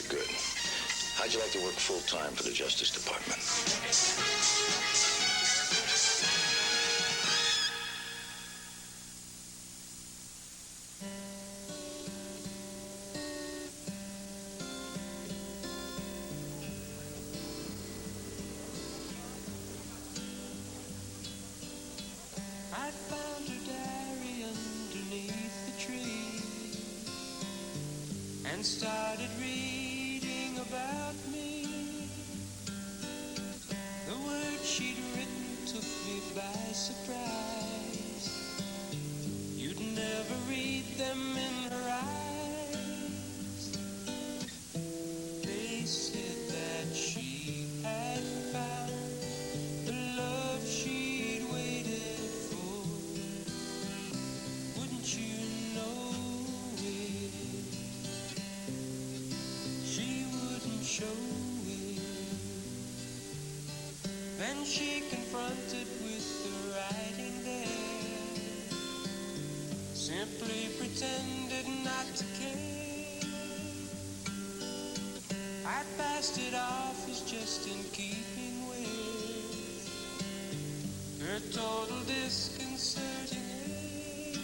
Good. How'd you like to work full-time for the Justice Department? I found her diary underneath the tree and started reading about me. The words she'd written took me by surprise. You'd never read them in her eyes. They said that she had found the love she'd waited for. Wouldn't you know it? She wouldn't show it. Then she confronted with the writing there, simply pretended not to care. I passed it off as just in keeping with her total disconcerting air.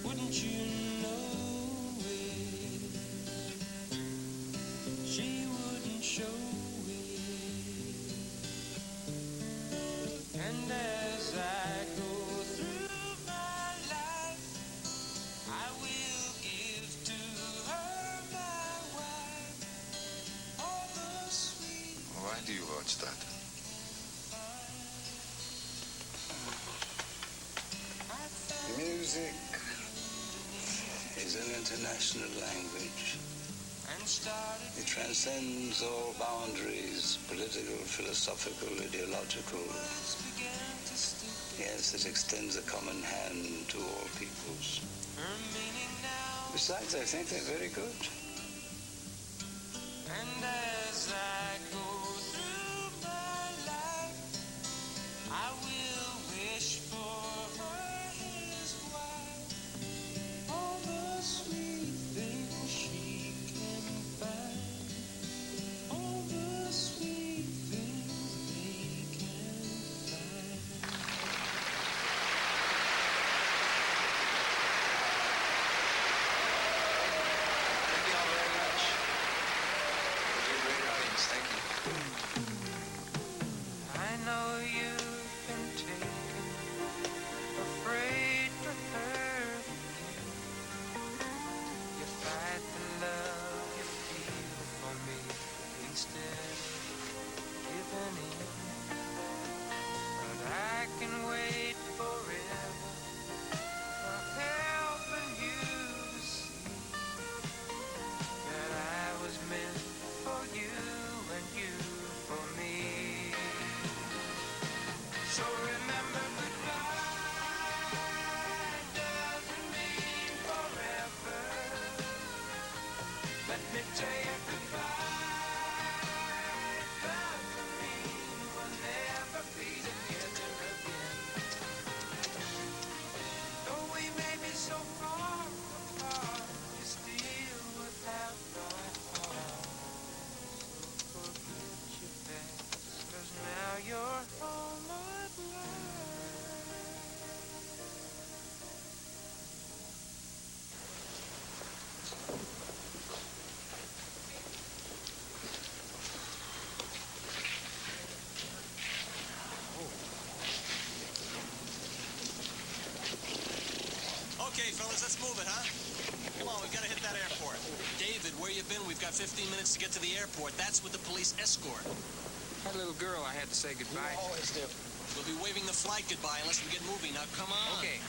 Wouldn't you know it? She wouldn't show it. And as I go through my life, I will give to her my wife all the sweet. Why do you watch that? Music is an international language. It transcends all boundaries, political, philosophical, ideological. Yes, it extends a common hand to all peoples. Besides, I think they're very good. And as I go through my life, I will wish for her his wife. All the sweet things she can find. All the sweet things they can find. Thank you all very much. You're a great audience. Thank you. I know you've been taken, afraid to hurt again. You fight the love you feel for me instead of giving in. But I can wait forever for helping you to see that I was meant for you and you for me. So remember, goodbye doesn't mean forever. Let me tell you, goodbye doesn't mean we'll never be together again. Though we may be so far apart, we still would have right heart. So forget your past, 'cause now you're all my life. Okay, fellas, let's move it, huh? Come on, we've got to hit that airport. David, where you been? We've got 15 minutes to get to the airport. That's with the police escort. That little girl I had to say goodbye to. Always different. We'll be waving the flight goodbye unless we get moving. Now, come on. Okay.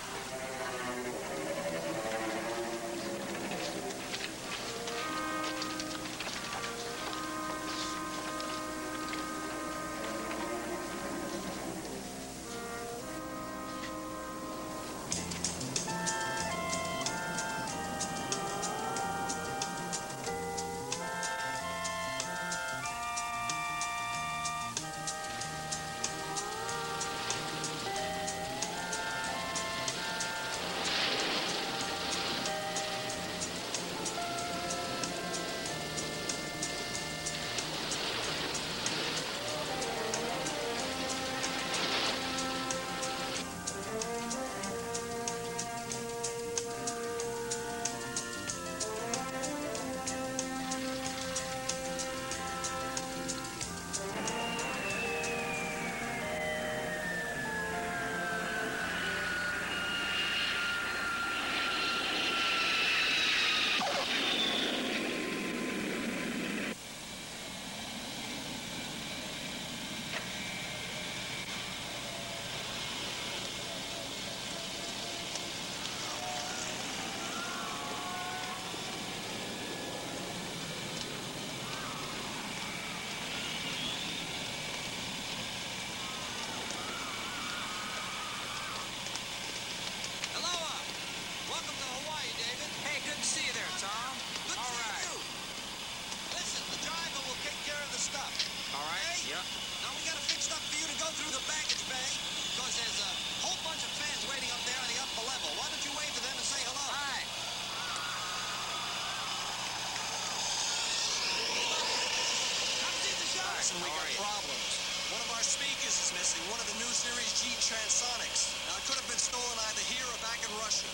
Listen, we got problems. One of our speakers is missing, one of the new Series G Transonics. Now, it could have been stolen either here or back in Russia.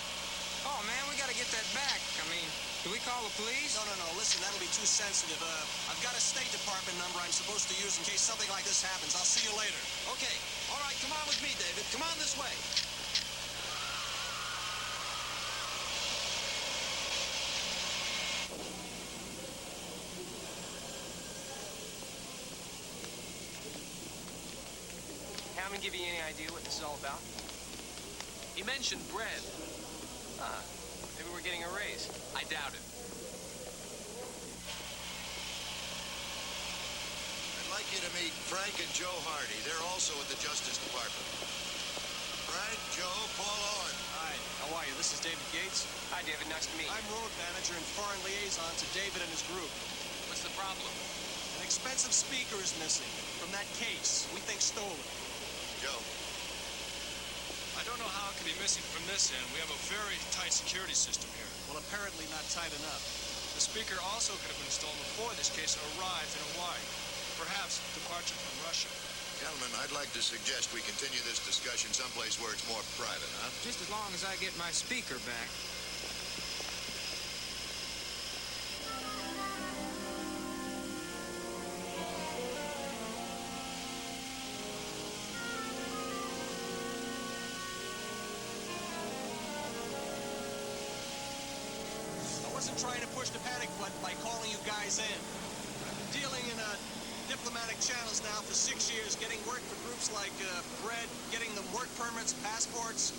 Oh, man, we gotta get that back. I mean, do we call the police? No. Listen, that'll be too sensitive. I've got a State Department number I'm supposed to use in case something like this happens. I'll see you later. Okay. All right, come on with me, David. Come on this way. Haven't give you any idea what this is all about? He mentioned bread. Maybe we're getting a raise. I doubt it. I'd like you to meet Frank and Joe Hardy. They're also at the Justice Department. Frank, Joe, Paul Owen. Hi, how are you? This is David Gates. Hi, David. Nice to meet you. I'm road manager and foreign liaison to David and his group. What's the problem? An expensive speaker is missing from that case. We think stolen. Joe. I don't know how it could be missing from this end. We have a very tight security system here. Well, apparently not tight enough. The speaker also could have been stolen before this case arrived in Hawaii. Perhaps departure from Russia. Gentlemen, I'd like to suggest we continue this discussion someplace where it's more private, huh? Just as long as I get my speaker back. I wasn't trying to push the panic button by calling you guys in. I've been dealing in diplomatic channels now for 6 years, getting work for groups like Bread, getting them work permits, passports,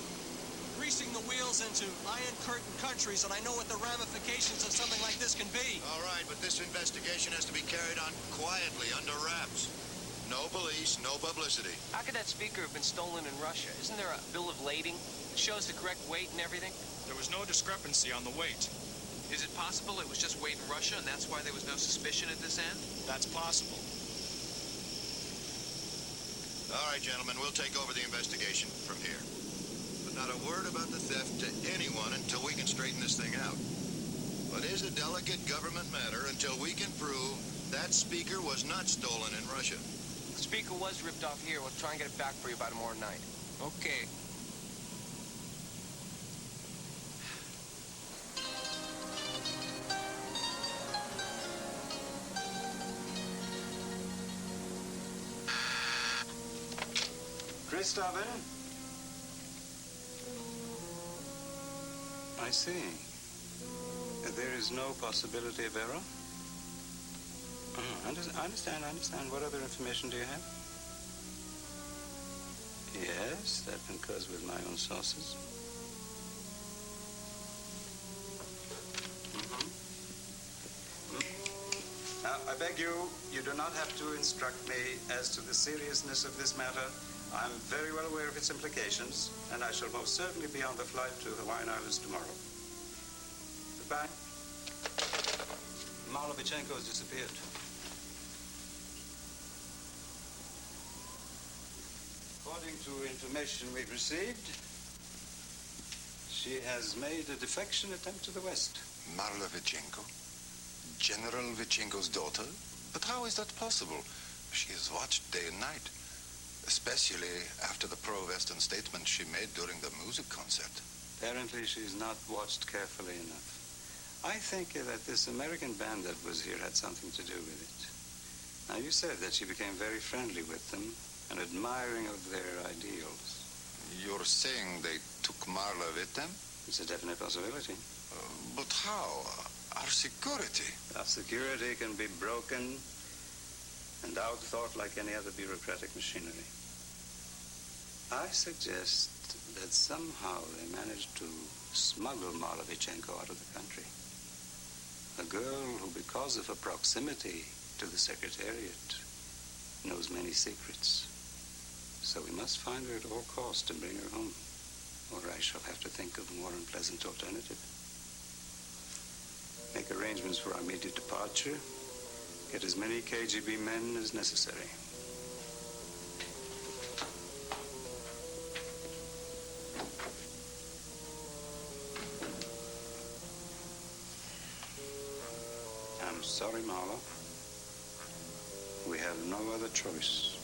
greasing the wheels into Iron Curtain countries, and I know what the ramifications of something like this can be. All right, but this investigation has to be carried on quietly, under wraps. No police, no publicity. How could that speaker have been stolen in Russia? Isn't there a bill of lading that shows the correct weight and everything? There was no discrepancy on the weight. Is it possible it was just weight in Russia and that's why there was no suspicion at this end? That's possible. All right, gentlemen, we'll take over the investigation from here. But not a word about the theft to anyone until we can straighten this thing out. What is a delicate government matter until we can prove that speaker was not stolen in Russia. The speaker was ripped off here. We'll try and get it back for you by tomorrow night. Okay. Christopher? I see. There is no possibility of error? I understand. What other information do you have? Yes, that concurs with my own sources. Now, I beg you do not have to instruct me as to the seriousness of this matter. I'm very well aware of its implications, and I shall most certainly be on the flight to Hawaiian Islands tomorrow. Goodbye. Malovichenko has disappeared. According to information we've received, she has made a defection attempt to the west. Marla Vichenko? General Vichenko's daughter? But how is that possible? She is watched day and night, especially after the pro-Western statement she made during the music concert. Apparently she's not watched carefully enough. I think that this American band that was here had something to do with it. Now, you said that she became very friendly with them and admiring of their ideals. You're saying they took Marla with them? It's a definite possibility. But how? Our security? Our security can be broken and outthought like any other bureaucratic machinery. I suggest that somehow they managed to smuggle Malovichenko out of the country. A girl who, because of her proximity to the Secretariat, knows many secrets. So we must find her at all costs and bring her home, or I shall have to think of a more unpleasant alternative. Make arrangements for our immediate departure. Get as many KGB men as necessary. I'm sorry, Marla. We have no other choice.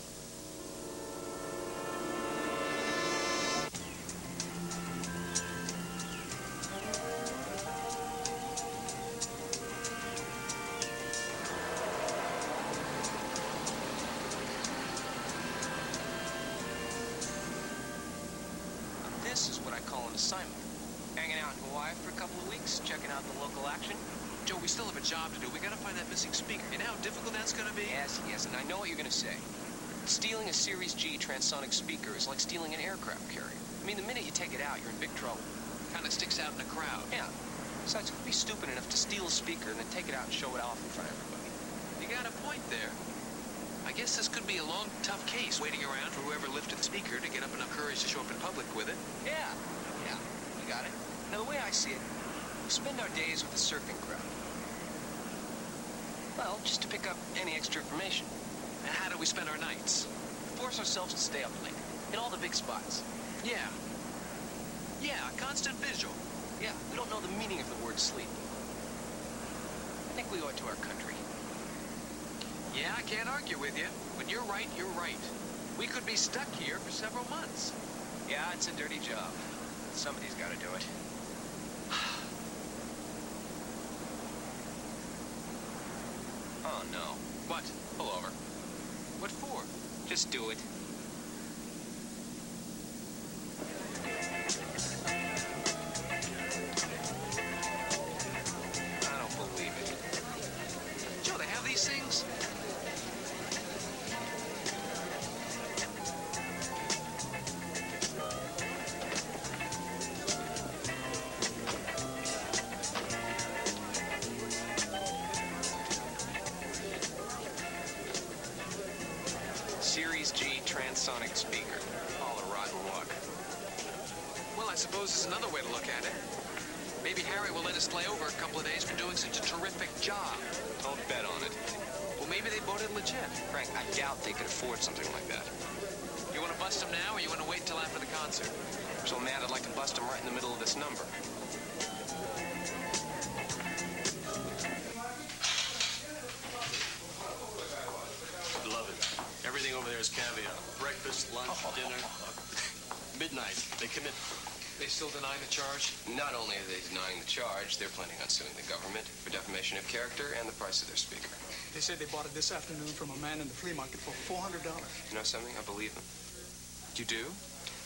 This is what I call an assignment. Hanging out in Hawaii for a couple of weeks, checking out the local action. Joe, we still have a job to do. We gotta find that missing speaker. You know how difficult that's gonna be? Yes, and I know what you're gonna say. Stealing a Series G transonic speaker is like stealing an aircraft carrier. I mean, the minute you take it out, you're in big trouble. Kinda sticks out in a crowd. Yeah. Besides, who'd be stupid enough to steal a speaker and then take it out and show it off in front of everybody? You got a point there. I guess this could be a long, tough case, waiting around for whoever lifted the speaker to get up enough courage to show up in public with it. Yeah, you got it. Now, the way I see it, we spend our days with the surfing crowd. Well, just to pick up any extra information. And how do we spend our nights? Force ourselves to stay up late, in all the big spots. Yeah, constant vigil. Yeah, we don't know the meaning of the word sleep. I think we owe it to our country. Yeah, I can't argue with you. When you're right, you're right. We could be stuck here for several months. Yeah, it's a dirty job. Somebody's got to do it. Oh, no. What? Pull over. What for? Just do it. I don't believe it. Joe, they have these things? Series G transonic speaker. All a rotten luck. Well, I suppose there's another way to look at it. Maybe Harry will let us play over a couple of days for doing such a terrific job. Don't bet on it. Well, maybe they bought it legit. Frank, I doubt they could afford something like that. You want to bust them now, or you want to wait until after the concert? So mad I'd like to bust them right in the middle of this number. Beloved, everything over there is caviar. Breakfast, lunch, dinner. Midnight. They commit. They still denying the charge? Not only are they denying the charge, they're planning on suing the government for defamation of character and the price of their speaker. They said they bought it this afternoon from a man in the flea market for $400. You know something? I believe them. You do?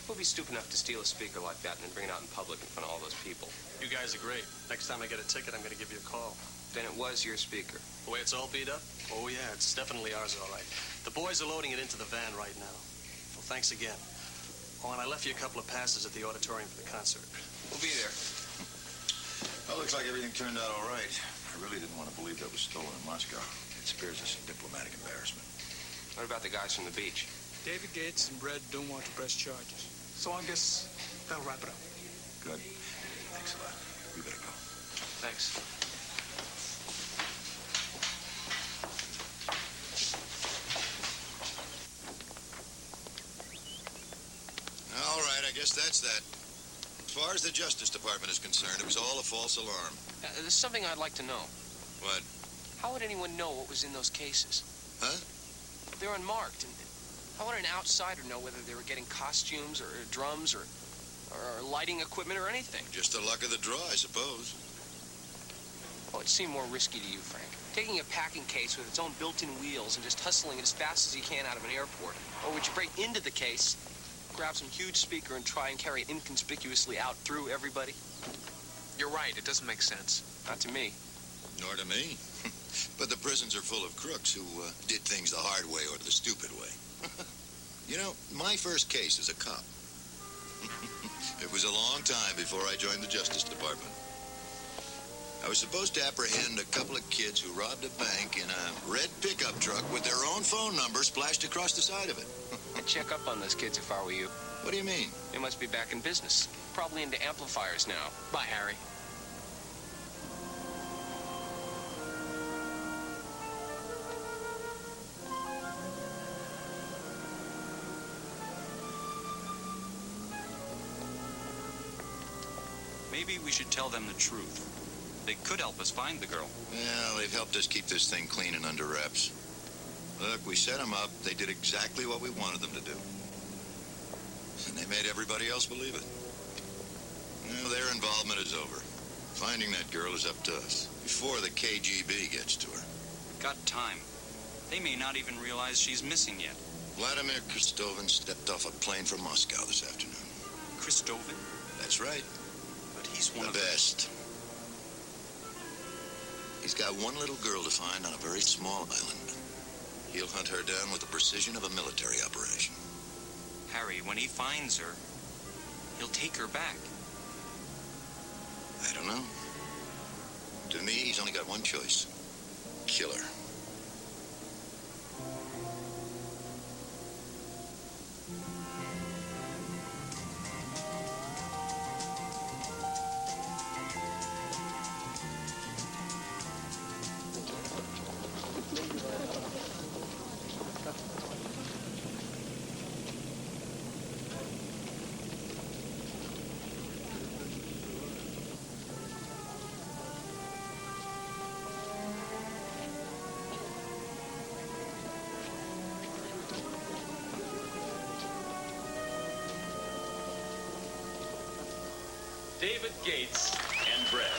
Who'll be stupid enough to steal a speaker like that and then bring it out in public in front of all those people? You guys are great. Next time I get a ticket, I'm going to give you a call. Then it was your speaker. The way it's all beat up? Oh, yeah, it's definitely ours, all right. The boys are loading it into the van right now. Well, thanks again. Oh, and I left you a couple of passes at the auditorium for the concert. We'll be there. Well, looks like everything turned out all right. I really didn't want to believe that was stolen in Moscow. It spares us some diplomatic embarrassment. What about the guys from the beach? David Gates and Brett don't want to press charges. So I guess that'll wrap it up. Good. Thanks a lot. We better go. Thanks. All right, I guess that's that. As far as the Justice Department is concerned, it was all a false alarm. There's something I'd like to know. What? How would anyone know what was in those cases? Huh? They're unmarked, and how would an outsider know whether they were getting costumes or drums or lighting equipment or anything? Just the luck of the draw, I suppose. Oh, it seemed more risky to you, Frank. Taking a packing case with its own built-in wheels and just hustling it as fast as you can out of an airport. Or would you break into the case, grab some huge speaker and try and carry it inconspicuously out through everybody? You're right. It doesn't make sense. Not to me. Nor to me. But the prisons are full of crooks who did things the hard way or the stupid way. You know, my first case as a cop. It was a long time before I joined the Justice Department. I was supposed to apprehend a couple of kids who robbed a bank in a red pickup truck with their own phone number splashed across the side of it. I'd check up on those kids if I were you. What do you mean? They must be back in business. Probably into amplifiers now. Bye, Harry. Maybe we should tell them the truth. They could help us find the girl. Well, they've helped us keep this thing clean and under wraps. Look, we set them up. They did exactly what we wanted them to do. And they made everybody else believe it. Now, their involvement is over. Finding that girl is up to us, before the KGB gets to her. Got time. They may not even realize she's missing yet. Vladimir Kristovin stepped off a plane from Moscow this afternoon. Kristovin? That's right. But he's one of the best. He's got one little girl to find on a very small island. He'll hunt her down with the precision of a military operation. Harry, when he finds her, he'll take her back. I don't know. To me, he's only got one choice. Kill her. David Gates and Bread.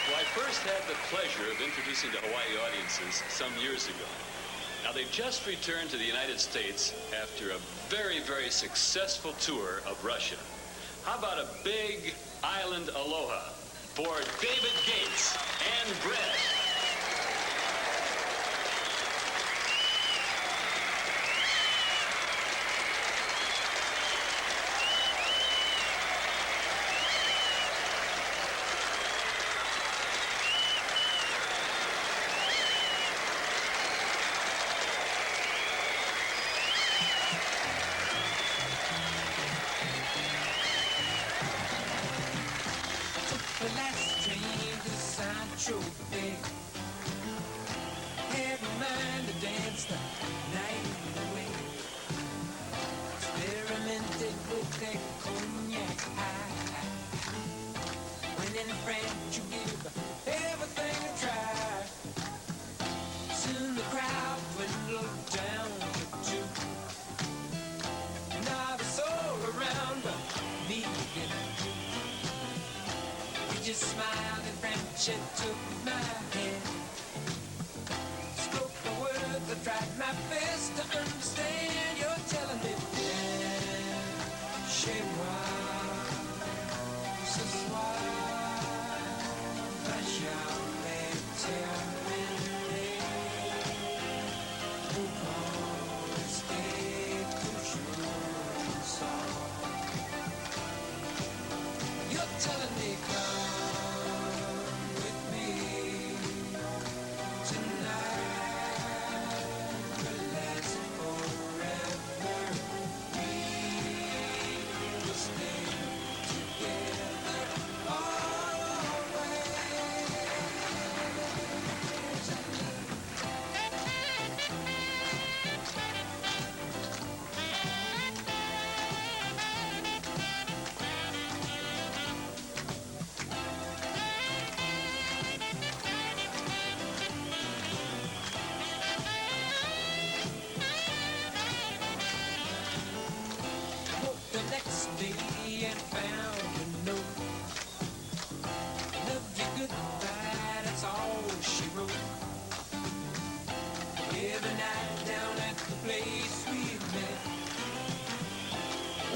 Well, I first had the pleasure of introducing to Hawaii audiences some years ago. Now, they've just returned to the United States after a very, very successful tour of Russia. How about a big island aloha for David Gates and Bread? The last train to Sancho Bay. Every man to dance the night away. Experimented with that cognac high. When in France you give everything a try. Soon the crowd dwindled down to two. Now it's all around me again. Just smiled in French and took my hand. Spoke the words, I tried my best to understand. You're telling me, chez moi, ce soir, va jamais terminer. Pourquoi rester toujours ensemble? You're telling me, come. And found a note. Love you goodbye, that's all she wrote. Every night down at the place we met.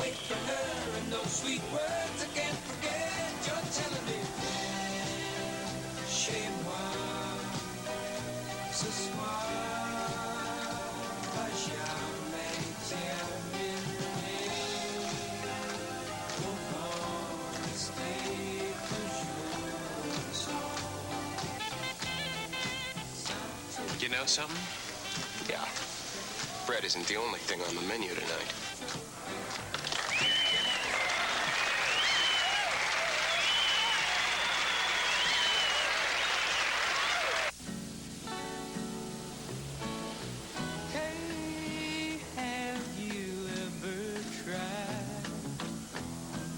Wait for her and those sweet words I can't forget. You're telling me, chez moi, ce soir, va jamais terminer. You know something? Yeah. Bread isn't the only thing on the menu tonight. Hey, have you ever tried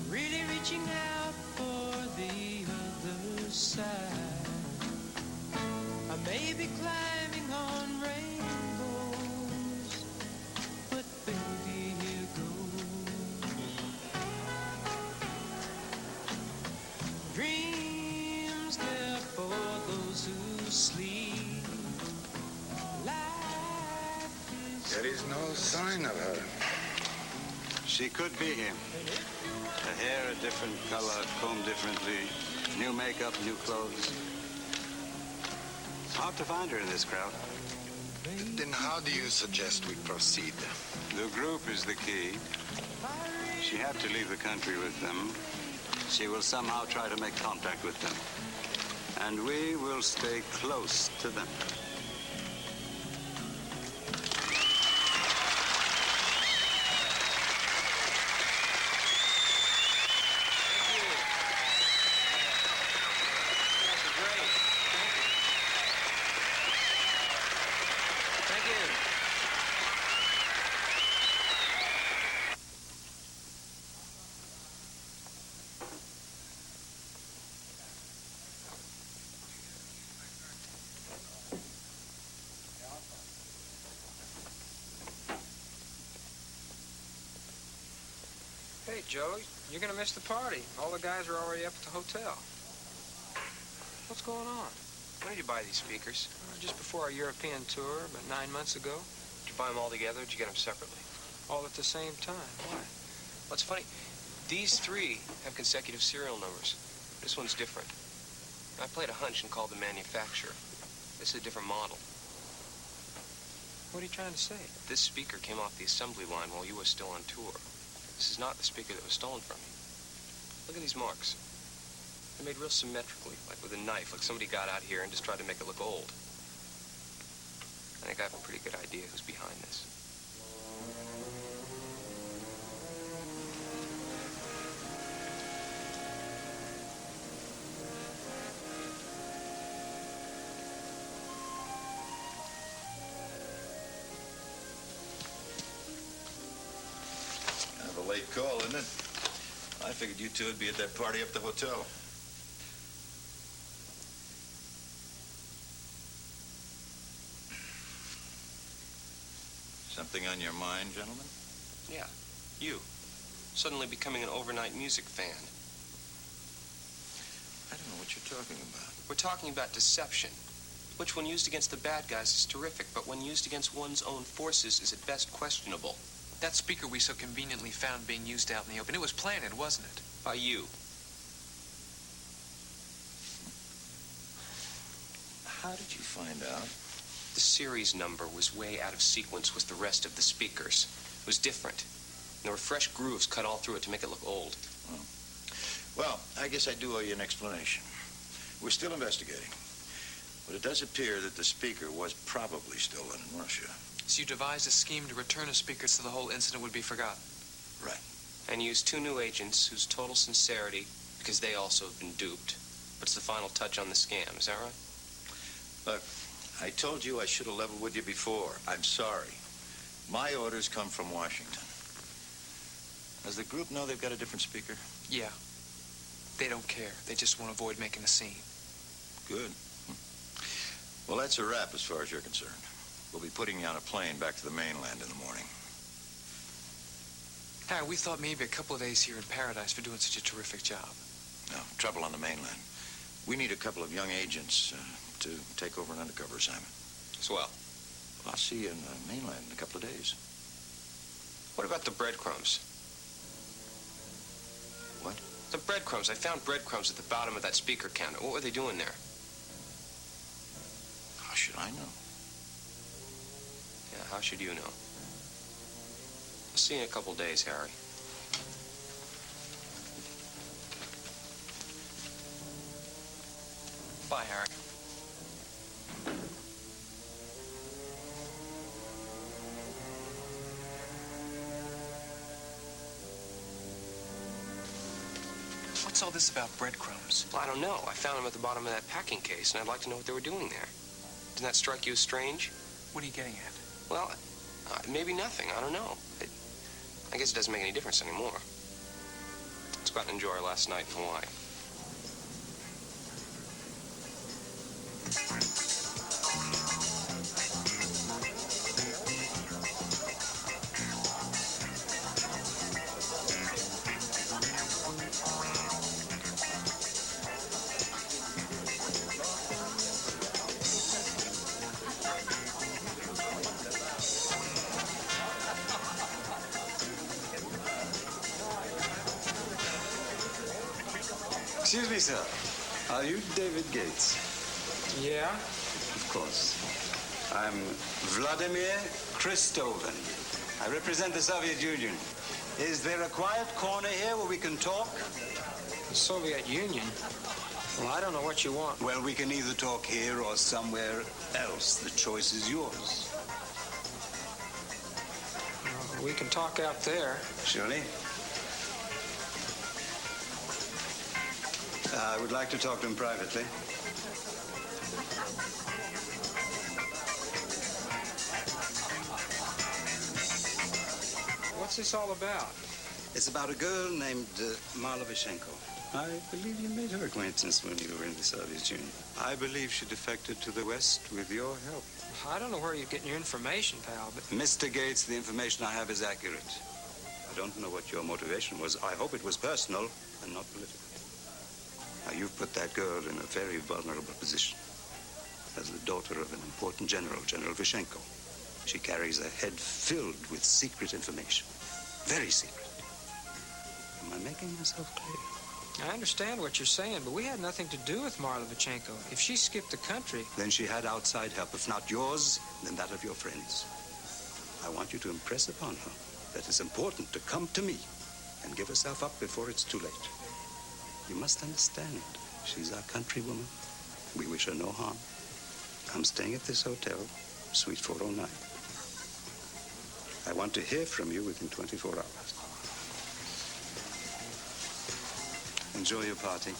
really reaching out for the other side? There's no sign of her. She could be him. The hair a different color, combed differently, new makeup, new clothes. Hard to find her in this crowd. Then how do you suggest we proceed? The group is the key. She had to leave the country with them. She will somehow try to make contact with them. And we will stay close to them. Hey, Joe, you're gonna miss the party. All the guys are already up at the hotel. What's going on? When did you buy these speakers? Just before our European tour, about 9 months ago. Did you buy them all together, or did you get them separately? All at the same time. Why? Well, it's funny. These three have consecutive serial numbers. This one's different. I played a hunch and called the manufacturer. This is a different model. What are you trying to say? This speaker came off the assembly line while you were still on tour. This is not the speaker that was stolen from you. Look at these marks. They're made real symmetrically, like with a knife, like somebody got out here and just tried to make it look old. I think I have a pretty good idea who's behind this. Kind of a late call, isn't it? I figured you two would be at that party up at the hotel. Something on your mind, gentlemen? Yeah, you. Suddenly becoming an overnight music fan. I don't know what you're talking about. We're talking about deception, which when used against the bad guys is terrific, but when used against one's own forces is at best questionable. That speaker we so conveniently found being used out in the open, it was planted, wasn't it? By you. How did you find out? The series number was way out of sequence with the rest of the speakers. It was different. And there were fresh grooves cut all through it to make it look old. Oh. Well, I guess I do owe you an explanation. We're still investigating. But it does appear that the speaker was probably stolen in Russia. So you devised a scheme to return a speaker so the whole incident would be forgotten? Right. And used two new agents whose total sincerity, because they also have been duped, puts the final touch on the scam. Is that right? Look, I told you I should have leveled with you before. I'm sorry. My orders come from Washington. Does the group know they've got a different speaker? Yeah. They don't care. They just want to avoid making a scene. Good. Well, that's a wrap as far as you're concerned. We'll be putting you on a plane back to the mainland in the morning. Harry, we thought maybe a couple of days here in paradise for doing such a terrific job. No, trouble on the mainland. We need a couple of young agents to take over an undercover assignment. Swell. Well, I'll see you in the mainland in a couple of days. What about the breadcrumbs? What? The breadcrumbs. I found breadcrumbs at the bottom of that speaker counter. What were they doing there? How should I know? Yeah, how should you know? I'll see you in a couple days, Harry. Bye, Harry. What's all this about breadcrumbs? Well, I don't know. I found them at the bottom of that packing case, and I'd like to know what they were doing there. Didn't that strike you as strange? What are you getting at? Well, maybe nothing. I don't know. I guess it doesn't make any difference anymore. Let's go out and enjoy our last night in Hawaii. Excuse me, sir. Are you David Gates? Yeah? Of course. I'm Vladimir Kristovan. I represent the Soviet Union. Is there a quiet corner here where we can talk? The Soviet Union? Well, I don't know what you want. Well, we can either talk here or somewhere else. The choice is yours. We can talk out there. Surely. I would like to talk to him privately. What's this all about? It's about a girl named Marla Vishenko. I believe you made her acquaintance when you were in the Soviet Union. I believe she defected to the West with your help. I don't know where you're getting your information, pal, but... Mr. Gates, the information I have is accurate. I don't know what your motivation was. I hope it was personal and not political. Now, you've put that girl in a very vulnerable position. As the daughter of an important general, General Vishenko. She carries a head filled with secret information. Very secret. Am I making myself clear? I understand what you're saying, but we had nothing to do with Marla Vichenko. If she skipped the country... Then she had outside help. If not yours, then that of your friends. I want you to impress upon her that it's important to come to me and give herself up before it's too late. You must understand, she's our countrywoman. We wish her no harm. I'm staying at this hotel, Suite 409. I want to hear from you within 24 hours. Enjoy your party.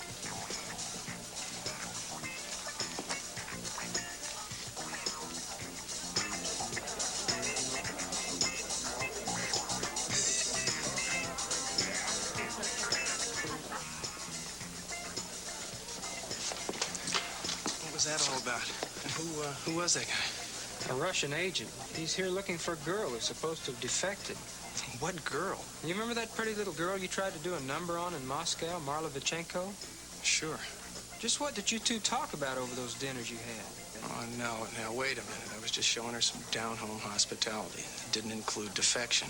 What was that all about? And who was that guy? A Russian agent. He's here looking for a girl who's supposed to have defected. What girl? You remember that pretty little girl you tried to do a number on in Moscow, Marla Vichenko? Sure. Just what did you two talk about over those dinners you had? Oh, no. Now, wait a minute. I was just showing her some down-home hospitality. It didn't include defection.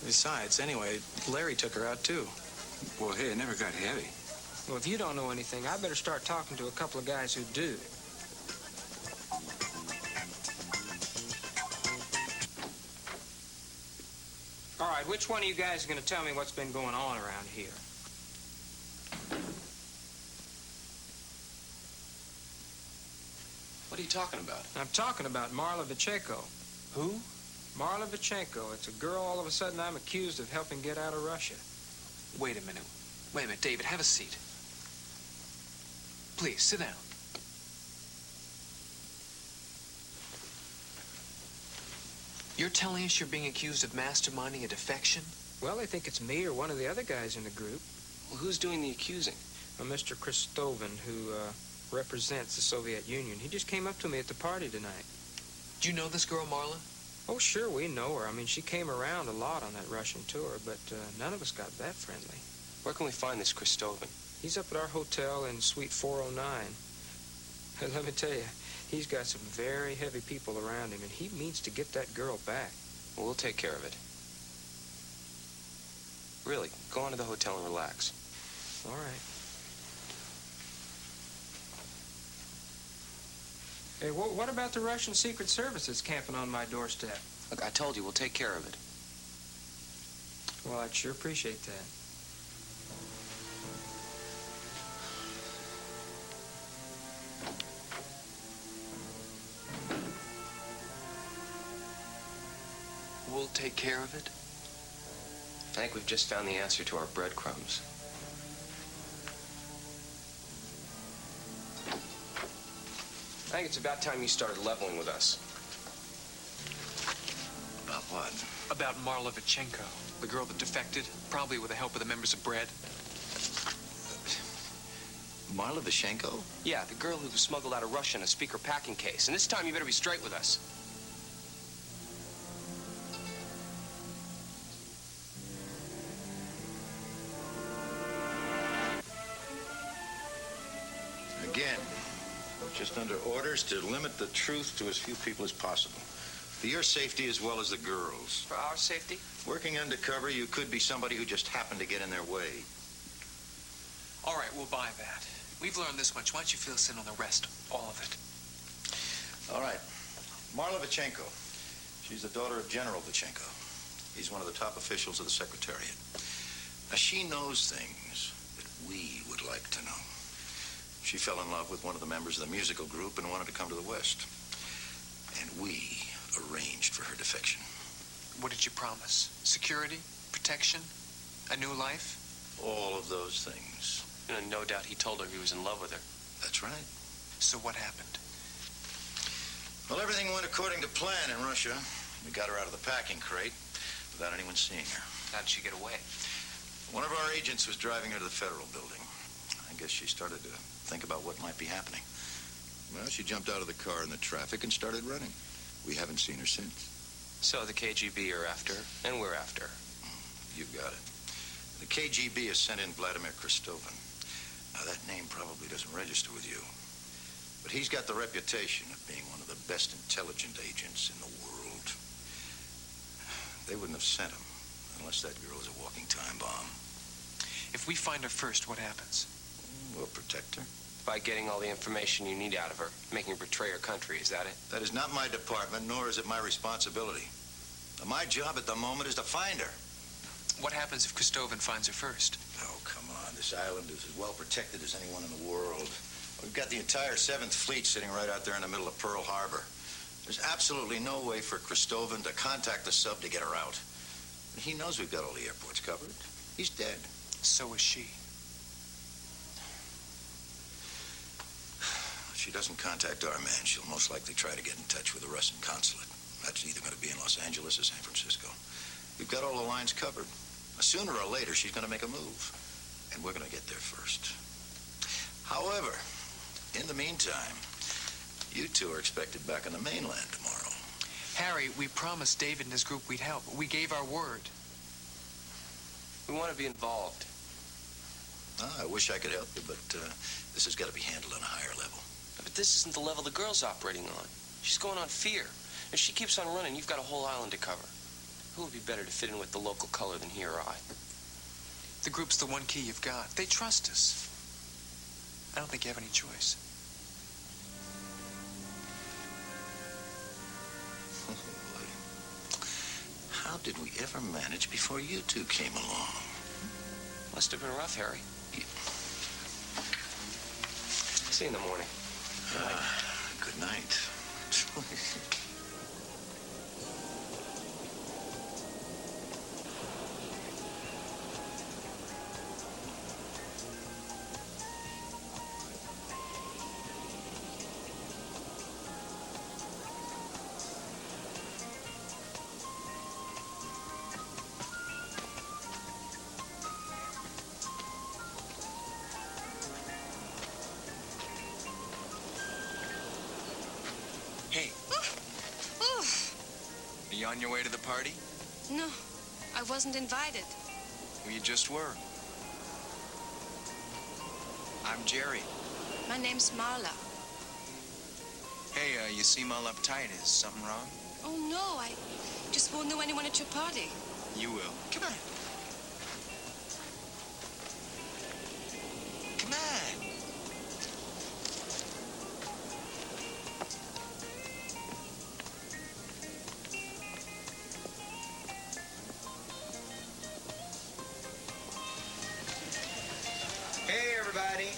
Besides, anyway, Larry took her out, too. Well, hey, it never got heavy. Well, if you don't know anything, I better start talking to a couple of guys who do. All right, which one of you guys is going to tell me what's been going on around here? What are you talking about? I'm talking about Marla Vichenko. Who? Marla Vichenko. It's a girl all of a sudden I'm accused of helping get out of Russia. Wait a minute. Wait a minute, David, have a seat. Please, sit down. You're telling us you're being accused of masterminding a defection? Well, they think it's me or one of the other guys in the group. Well, who's doing the accusing? Mr. Kristovan, who represents the Soviet Union. He just came up to me at the party tonight. Do you know this girl, Marla? Oh, sure, we know her. I mean, she came around a lot on that Russian tour, but none of us got that friendly. Where can we find this Kristovan? He's up at our hotel in Suite 409. Let me tell you, he's got some very heavy people around him, and he means to get that girl back. Well, we'll take care of it. Really, go on to the hotel and relax. All right. Hey, what about the Russian Secret Service that's camping on my doorstep? Look, I told you, we'll take care of it. Well, I'd sure appreciate that. We'll take care of it? I think we've just found the answer to our breadcrumbs. I think it's about time you started leveling with us. About what? About Marla Vichenko, the girl that defected, probably with the help of the members of Bread. Marla Vishenko? Yeah, the girl who was smuggled out of Russia in a speaker packing case. And this time you better be straight with us. Again, we're just under orders to limit the truth to as few people as possible. For your safety as well as the girls. For our safety? Working undercover, you could be somebody who just happened to get in their way. All right, we'll buy that. We've learned this much. Why don't you fill us in on the rest, all of it? All right. Marla Vichenko. She's the daughter of General Vichenko. He's one of the top officials of the Secretariat. Now, she knows things that we would like to know. She fell in love with one of the members of the musical group and wanted to come to the West. And we arranged for her defection. What did you promise? Security? Protection? A new life? All of those things. You know, no doubt he told her he was in love with her. That's right. So what happened? Well, everything went according to plan in Russia. We got her out of the packing crate without anyone seeing her. How did she get away? One of our agents was driving her to the Federal Building. I guess she started to think about what might be happening. Well, she jumped out of the car in the traffic and started running. We haven't seen her since. So the KGB are after her, and we're after her. You got it. The KGB has sent in Vladimir Kristovin. Now, that name probably doesn't register with you. But he's got the reputation of being one of the best intelligent agents in the world. They wouldn't have sent him unless that girl is a walking time bomb. If we find her first, what happens? We'll protect her. By getting all the information you need out of her, making her betray her country, is that it? That is not my department, nor is it my responsibility. My job at the moment is to find her. What happens if Kristovin finds her first? Oh, come on. This island is as well protected as anyone in the world. We've got the entire 7th Fleet sitting right out there in the middle of Pearl Harbor. There's absolutely no way for Kristovin to contact the sub to get her out. He knows we've got all the airports covered. He's dead. So is she. If she doesn't contact our man, she'll most likely try to get in touch with the Russian consulate. That's either going to be in Los Angeles or San Francisco. We've got all the lines covered. Sooner or later, she's going to make a move. And we're going to get there first. However, in the meantime, you two are expected back on the mainland tomorrow. Harry, we promised David and his group we'd help. We gave our word. We want to be involved. I wish I could help you, but this has got to be handled on a higher level. But this isn't the level the girl's operating on. She's going on fear. If she keeps on running, you've got a whole island to cover. Who would be better to fit in with the local color than he or I? The group's the one key you've got. They trust us. I don't think you have any choice. Oh, boy. How did we ever manage before you two came along? Must have been rough, Harry. See you in the morning. Good night. Hey. Are you on your way to the party? No, I wasn't invited. Well, you just were. I'm Jerry. My name's Marla. Hey, you seem all uptight. Is something wrong? Oh, no, I just won't know anyone at your party. You will. Come on. Come on. Hey, everybody.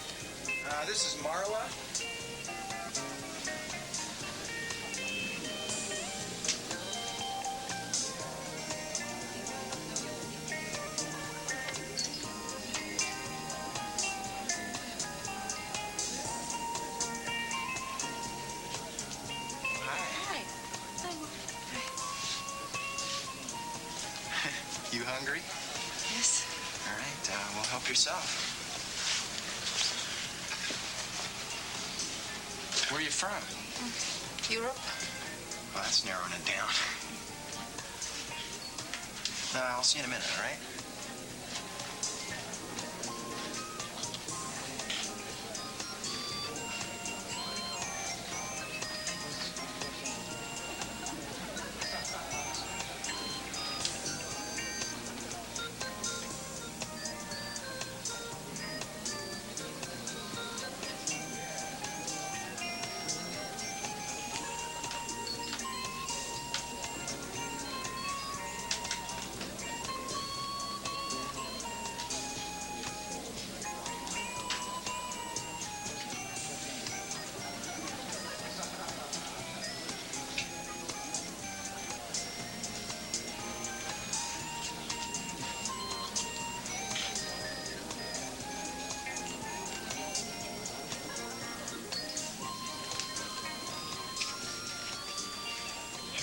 This is Marla. Hi. You hungry? Yes. All right, well, help yourself. Where are you from? Europe. Well, that's narrowing it down. I'll see you in a minute, all right?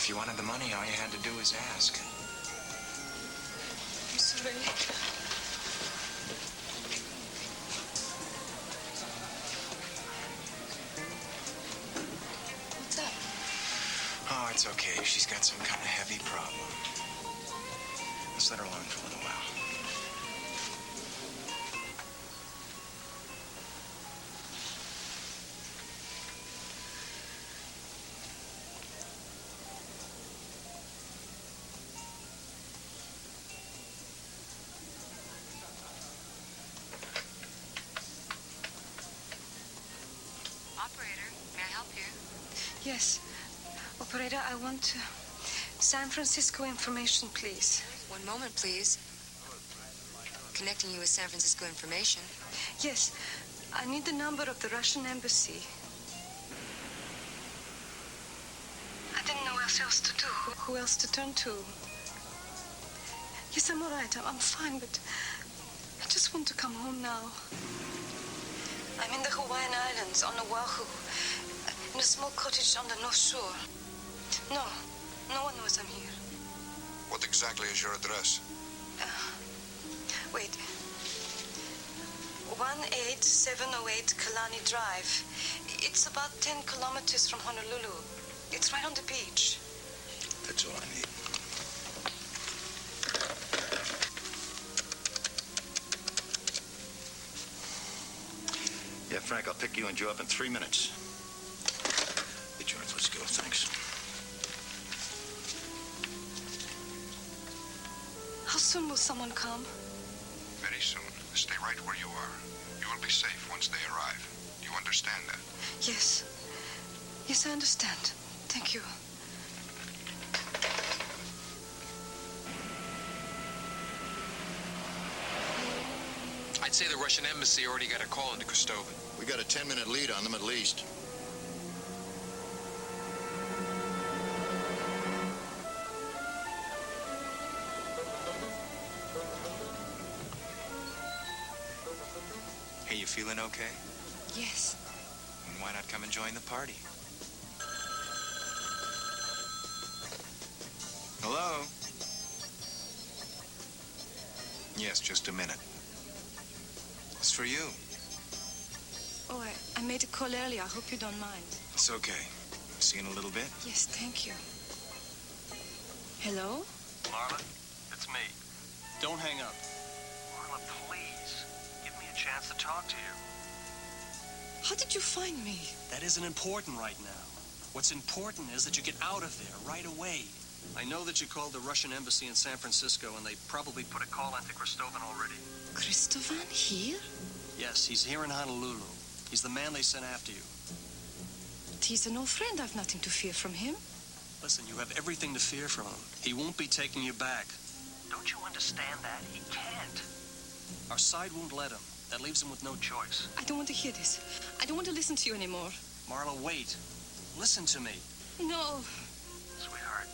If you wanted the money, all you had to do was ask. I'm sorry. What's up? Oh, it's okay. She's got some kind of heavy problem. Let's let her alone for a little while. Operator, may I help you? Yes. Operator, I want San Francisco information, please. One moment, please. Connecting you with San Francisco information. Yes. I need the number of the Russian embassy. I didn't know what else to do. Who else to turn to? Yes, I'm all right. I'm fine, but I just want to come home now. I'm in the Hawaiian Islands on Oahu, in a small cottage on the North Shore. No one knows I'm here. What exactly is your address? Wait. 18708 Kalani Drive. It's about 10 kilometers from Honolulu. It's right on the beach. That's all I need. Yeah, Frank, I'll pick you and Joe up in 3 minutes. Hey, George, let's go. Thanks. How soon will someone come? Very soon. Stay right where you are. You will be safe once they arrive. You understand that? Yes. Yes, I understand. Thank you. I'd say the Russian embassy already got a call into Cristobal. We got a 10-minute lead on them at least. Hey, you feeling okay? Yes. Then why not come and join the party? Hello? Yes, just a minute. It's for you. Oh, I made a call earlier. I hope you don't mind. It's okay. See you in a little bit. Yes, thank you. Hello? Marla, it's me. Don't hang up. Marla, please. Give me a chance to talk to you. How did you find me? That isn't important right now. What's important is that you get out of there right away. I know that you called the Russian embassy in San Francisco, and they probably put a call into Cristobal already. Cristobal here? Yes, he's here in Honolulu. He's the man they sent after you. He's an old friend. I've nothing to fear from him. Listen, you have everything to fear from him. He won't be taking you back. Don't you understand that? He can't. Our side won't let him. That leaves him with no choice. I don't want to hear this. I don't want to listen to you anymore. Marla, wait. Listen to me. No. Sweetheart,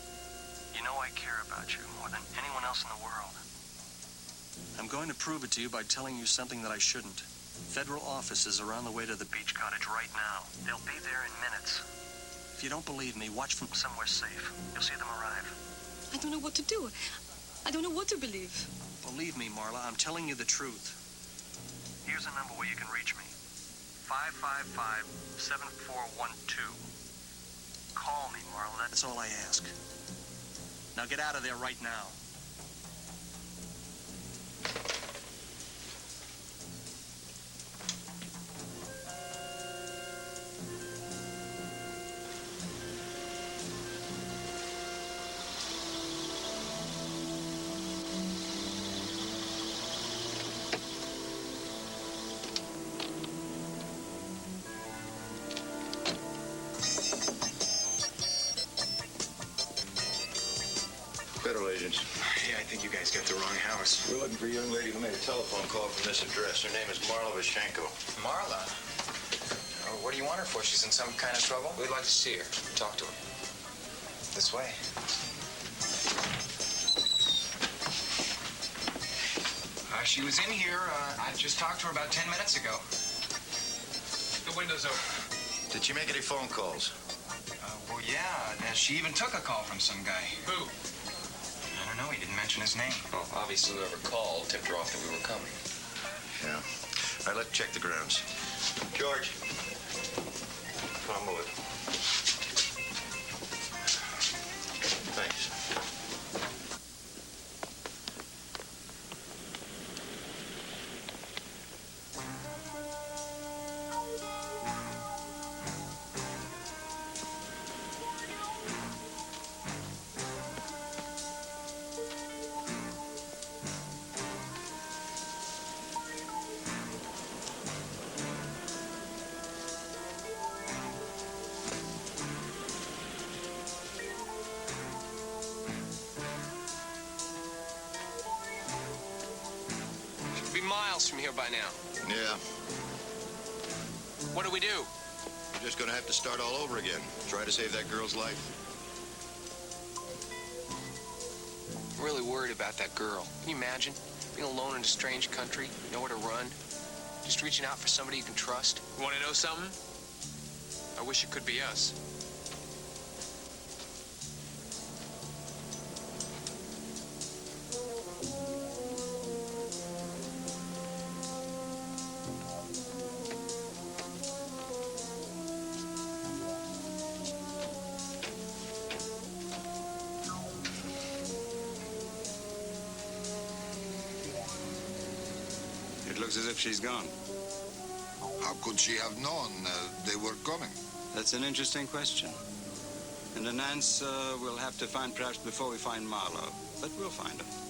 you know I care about you more than anyone else in the world. I'm going to prove it to you by telling you something that I shouldn't. Federal officers are on the way to the beach cottage right now. They'll be there in minutes. If you don't believe me, watch from somewhere safe. You'll see them arrive. I don't know what to do. I don't know what to believe. Believe me, Marla, I'm telling you the truth. Here's a number where you can reach me. 555-7412. Call me, Marla. That's all I ask. Now get out of there right now. Federal agents. Yeah, I think you guys got the wrong house. We're looking for a young lady who made a telephone call from this address. Her name is Marla Vishenko. Marla? Oh, what do you want her for? She's in some kind of trouble? We'd like to see her. Talk to her. This way. She was in here. I just talked to her about 10 minutes ago. The window's open. Did she make any phone calls? Oh, yeah. She even took a call from some guy. Who? I don't know. He didn't mention his name. Oh, obviously whoever called tipped her off that we were coming. Yeah. All right, let's check the grounds. George. Come on, move it. Thanks. Should be miles from here by now. Yeah, What do we do? we're just gonna have to start all over again. Try to save that girl's life. I'm really worried about that girl. Can you imagine? Being alone in a strange country, nowhere to run. Just reaching out for somebody you can trust. You want to know something? I wish it could be us. It looks as if she's gone. How could she have known they were coming? That's an interesting question. And an answer we'll have to find perhaps before we find Marlowe. But we'll find her.